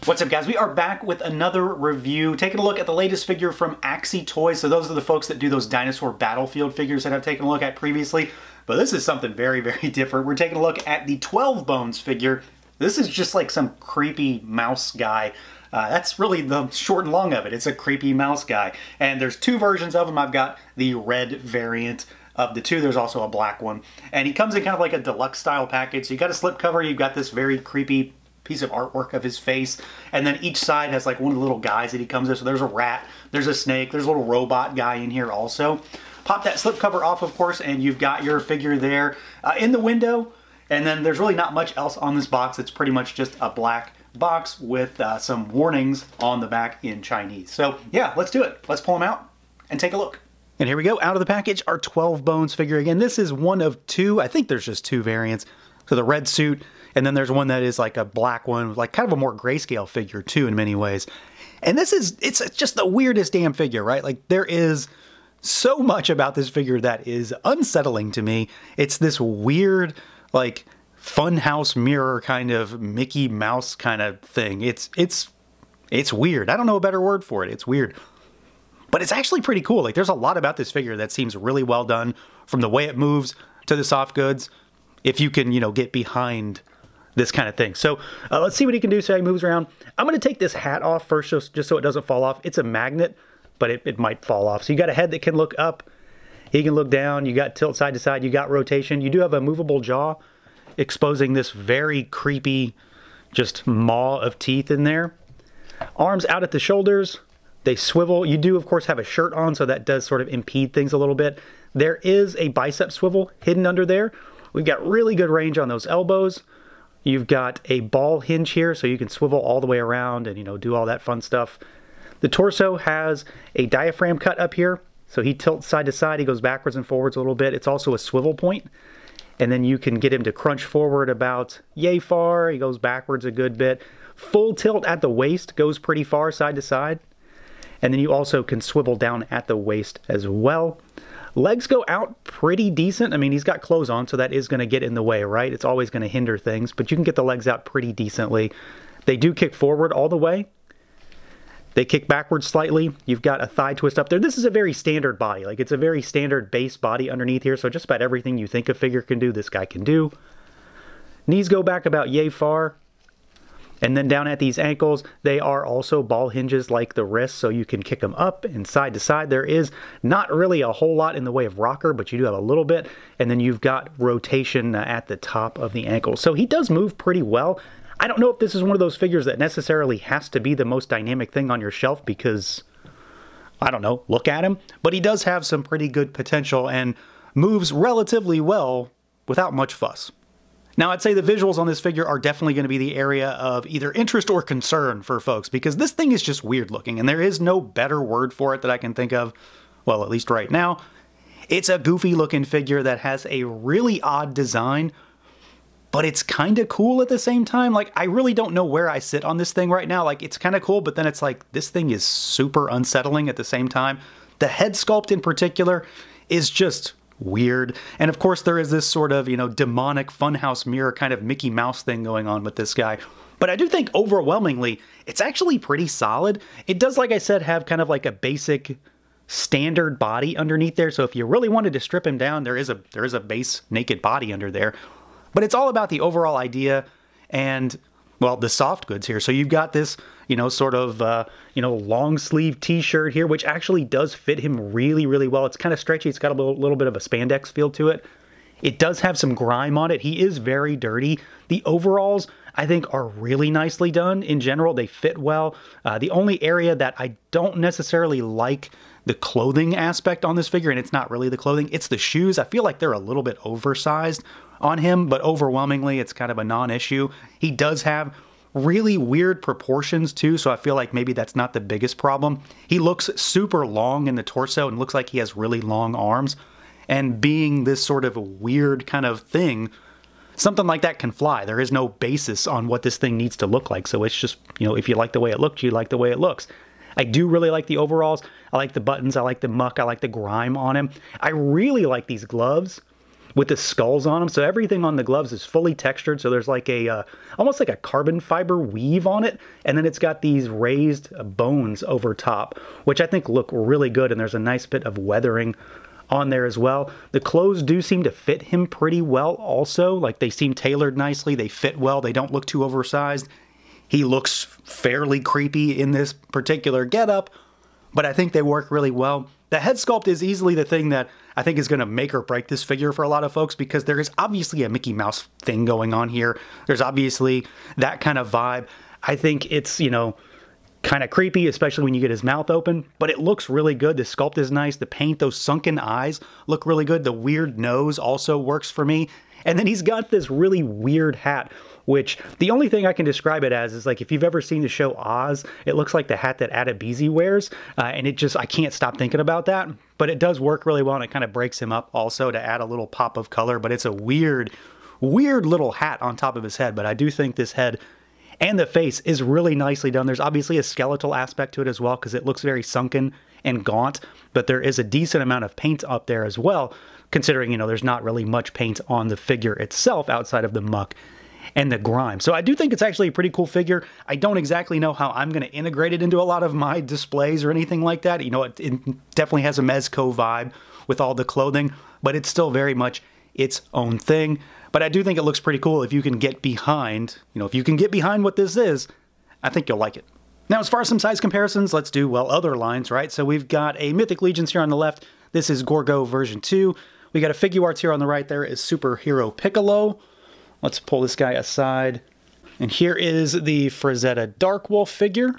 What's up, guys? We are back with another review, taking a look at the latest figure from Axie Toys. So those are the folks that do those dinosaur battlefield figures that I've taken a look at previously. But this is something very, very different. We're taking a look at the 12 Bones figure. This is just like some creepy mouse guy. That's really the short and long of it. It's a creepy mouse guy. And there's two versions of him. I've got the red variant of the two. There's also a black one. And he comes in kind of like a deluxe style package. So you got a slipcover, you've got this very creepy piece of artwork of his face, and then each side has like one of the little guys that he comes in. So there's a rat, there's a snake, there's a little robot guy in here also. Pop that slipcover off, of course, and you've got your figure there in the window. And then there's really not much else on this box. It's pretty much just a black box with some warnings on the back in Chinese. So yeah, let's do it. Let's pull them out and take a look. And here we go, out of the package, our 12 Bones figure. Again, this is one of two. I think there's just two variants. So the red suit, and then there's one that is like a black one, like kind of a more grayscale figure too in many ways. And this is, it's just the weirdest damn figure, right? Like there is so much about this figure that is unsettling to me. It's this weird, like funhouse mirror kind of Mickey Mouse kind of thing. It's weird. I don't know a better word for it. It's weird. But it's actually pretty cool. Like there's a lot about this figure that seems really well done, from the way it moves to the soft goods, if you can, you know, get behind this kind of thing. So let's see what he can do. So he moves around. I'm going to take this hat off first, just so it doesn't fall off. It's a magnet, but it might fall off. So you got a head that can look up. He can look down. You got tilt side to side. You got rotation. You do have a movable jaw, exposing this very creepy, just maw of teeth in there. Arms out at the shoulders. They swivel. You do, of course, have a shirt on, so that does sort of impede things a little bit. There is a bicep swivel hidden under there. We've got really good range on those elbows. You've got a ball hinge here, so you can swivel all the way around and, you know, do all that fun stuff. The torso has a diaphragm cut up here, so he tilts side to side. He goes backwards and forwards a little bit. It's also a swivel point, and then you can get him to crunch forward about yay far. He goes backwards a good bit. Full tilt at the waist, goes pretty far side to side. And then you also can swivel down at the waist as well. Legs go out pretty decent. I mean, he's got clothes on, so that is going to get in the way, right? It's always going to hinder things, but you can get the legs out pretty decently. They do kick forward all the way. They kick backwards slightly. You've got a thigh twist up there. This is a very standard body. Like, it's a very standard base body underneath here, so just about everything you think a figure can do, this guy can do. Knees go back about yay far. And then down at these ankles, they are also ball hinges like the wrists, so you can kick them up and side to side. There is not really a whole lot in the way of rocker, but you do have a little bit. And then you've got rotation at the top of the ankle. So he does move pretty well. I don't know if this is one of those figures that necessarily has to be the most dynamic thing on your shelf because, I don't know, look at him. But he does have some pretty good potential and moves relatively well without much fuss. Now, I'd say the visuals on this figure are definitely going to be the area of either interest or concern for folks, because this thing is just weird looking, and there is no better word for it that I can think of, well, at least right now. It's a goofy looking figure that has a really odd design, but it's kind of cool at the same time. Like, I really don't know where I sit on this thing right now. Like, it's kind of cool, but then it's like, this thing is super unsettling at the same time. The head sculpt in particular is just weird. And of course there is this sort of, you know, demonic funhouse mirror kind of Mickey Mouse thing going on with this guy. But I do think overwhelmingly it's actually pretty solid. It does, like I said, have kind of like a basic standard body underneath there. So if you really wanted to strip him down, there is a base naked body under there. But it's all about the overall idea and, well, the soft goods here. So you've got this, you know, sort of, you know, long sleeve t-shirt here, which actually does fit him really, really well. It's kind of stretchy. It's got a little bit of a spandex feel to it. It does have some grime on it. He is very dirty. The overalls, I think, are really nicely done. In general, they fit well. The only area that I don't necessarily like the clothing aspect on this figure, and it's not really the clothing, it's the shoes. I feel like they're a little bit oversized on him, but overwhelmingly it's kind of a non-issue. He does have really weird proportions too, so I feel like maybe that's not the biggest problem. He looks super long in the torso and looks like he has really long arms, and being this sort of weird kind of thing, something like that can fly. There is no basis on what this thing needs to look like, so it's just, you know, if you like the way it looks, you like the way it looks. I do really like the overalls. I like the buttons, I like the muck, I like the grime on him. I really like these gloves, with the skulls on them. So everything on the gloves is fully textured. So there's like a, almost like a carbon fiber weave on it. And then it's got these raised bones over top, which I think look really good. And there's a nice bit of weathering on there as well. The clothes do seem to fit him pretty well also. Like they seem tailored nicely. They fit well. They don't look too oversized. He looks fairly creepy in this particular getup, but I think they work really well. The head sculpt is easily the thing that I think is going to make or break this figure for a lot of folks, because there is obviously a Mickey Mouse thing going on here. There's obviously that kind of vibe. I think it's, you know, kind of creepy, especially when you get his mouth open, but it looks really good. The sculpt is nice. The paint, those sunken eyes look really good. The weird nose also works for me. And then he's got this really weird hat, which the only thing I can describe it as is like, if you've ever seen the show Oz, it looks like the hat that Adebisi wears. And it just, I can't stop thinking about that, but it does work really well. And it kind of breaks him up also to add a little pop of color, but it's a weird, weird little hat on top of his head. But I do think this head and the face is really nicely done. There's obviously a skeletal aspect to it as well, because it looks very sunken and gaunt, but there is a decent amount of paint up there as well, considering, you know, there's not really much paint on the figure itself outside of the muck and the grime. So I do think it's actually a pretty cool figure. I don't exactly know how I'm going to integrate it into a lot of my displays or anything like that. You know, it definitely has a Mezco vibe with all the clothing, but it's still very much its own thing. But I do think it looks pretty cool if you can get behind, you know, if you can get behind what this is, I think you'll like it. Now, as far as some size comparisons, let's do, well, other lines, right? So we've got a Mythic Legions here on the left. This is Gorgo version 2. We got a Figuarts here on the right. There is Superhero Piccolo. Let's pull this guy aside. And here is the Frazetta Darkwolf figure.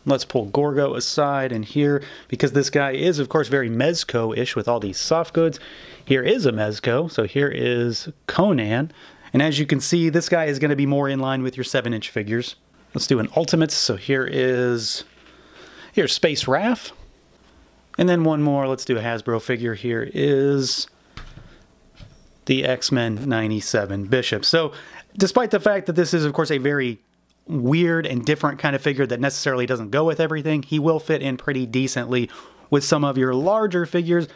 Let's pull Gorgo aside, and here, because this guy is, of course, very Mezco-ish with all these soft goods, here is a Mezco. So here is Conan. And as you can see, this guy is going to be more in line with your 7-inch figures. Let's do an Ultimates. So here's Space Raph. And then one more, let's do a Hasbro figure. Here is the X-Men 97 Bishop. So despite the fact that this is, of course, a very weird and different kind of figure that necessarily doesn't go with everything, he will fit in pretty decently with some of your larger figures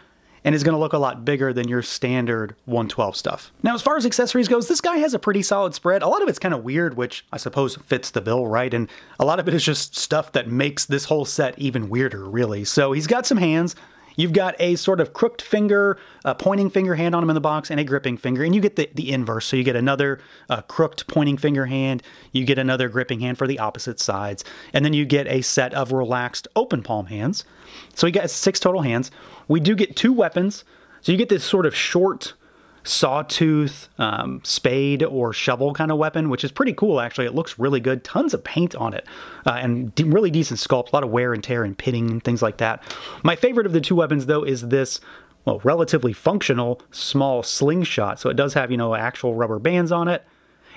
and is going to look a lot bigger than your standard 112 stuff. Now, as far as accessories goes, this guy has a pretty solid spread. A lot of it's kind of weird, which I suppose fits the bill, right? And a lot of it is just stuff that makes this whole set even weirder, really. So he's got some hands. You've got a sort of crooked finger, pointing finger hand on him in the box, and a gripping finger. And you get the inverse. So you get another crooked pointing finger hand. You get another gripping hand for the opposite sides. And then you get a set of relaxed open palm hands. So you got 6 total hands. We do get 2 weapons. So you get this sort of short sawtooth spade or shovel kind of weapon, which is pretty cool, actually. It looks really good. Tons of paint on it, and really decent sculpt. A lot of wear and tear and pitting and things like that. My favorite of the 2 weapons, though, is this, well, relatively functional small slingshot. So it does have, you know, actual rubber bands on it,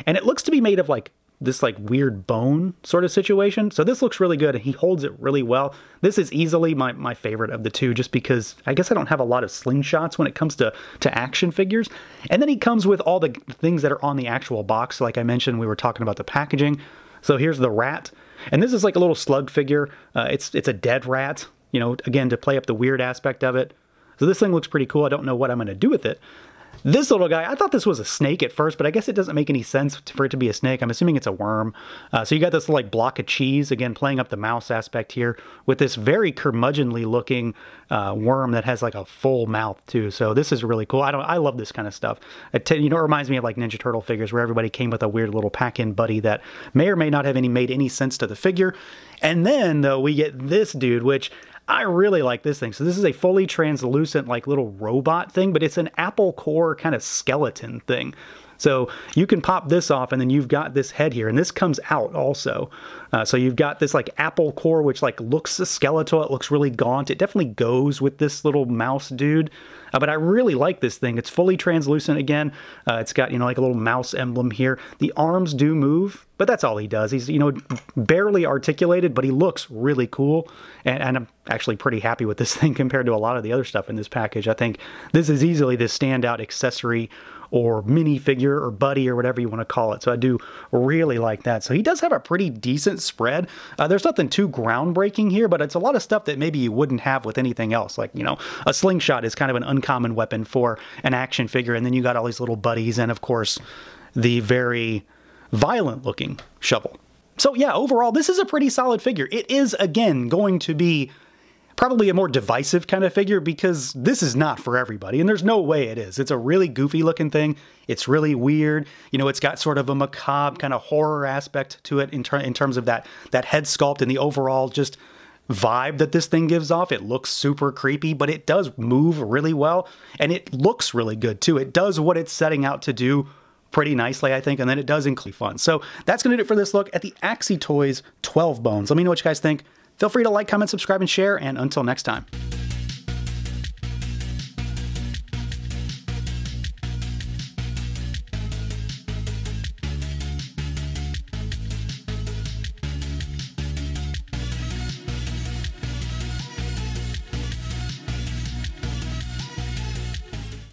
and it looks to be made of like this like weird bone sort of situation. So this looks really good, and he holds it really well. This is easily my favorite of the 2, just because I guess I don't have a lot of slingshots when it comes to action figures. And then he comes with all the things that are on the actual box. Like I mentioned, we were talking about the packaging. So here's the rat, and this is like a little slug figure. It's a dead rat, you know, again, to play up the weird aspect of it. So this thing looks pretty cool. I don't know what I'm going to do with it. This little guy, I thought this was a snake at first, but I guess it doesn't make any sense for it to be a snake. I'm assuming it's a worm. So you got this like block of cheese, again, playing up the mouse aspect here with this very curmudgeonly looking worm that has like a full mouth too. So this is really cool. I love this kind of stuff. You know, it reminds me of like Ninja Turtle figures where everybody came with a weird little pack-in buddy that may or may not have made any sense to the figure. And then though, we get this dude, which I really like this thing. So this is a fully translucent, like little robot thing, but it's an Apple core kind of skeleton thing. So you can pop this off, and then you've got this head here, and this comes out also. So you've got this like Apple core, which like looks skeletal. It looks really gaunt. It definitely goes with this little mouse dude. But I really like this thing. It's fully translucent again. It's got, you know, like a little mouse emblem here. The arms do move, but but that's all he does. He's, you know, barely articulated, but he looks really cool. And I'm actually pretty happy with this thing compared to a lot of the other stuff in this package. I think this is easily the standout accessory or minifigure or buddy or whatever you want to call it. So I do really like that. So he does have a pretty decent spread. There's nothing too groundbreaking here, but it's a lot of stuff that maybe you wouldn't have with anything else. Like, you know, a slingshot is kind of an uncommon weapon for an action figure. And then you got all these little buddies and, of course, the very violent looking shovel. So yeah, overall, this is a pretty solid figure. It is, again, going to be probably a more divisive kind of figure because this is not for everybody, and there's no way it is. It's a really goofy looking thing. It's really weird. You know, it's got sort of a macabre kind of horror aspect to it in terms of that head sculpt and the overall just vibe that this thing gives off. It looks super creepy, but it does move really well, and it looks really good too. It does what it's setting out to do pretty nicely, I think, and then it does include fun. So that's going to do it for this look at the Axi Toys 12 Bones. Let me know what you guys think. Feel free to like, comment, subscribe, and share, and until next time.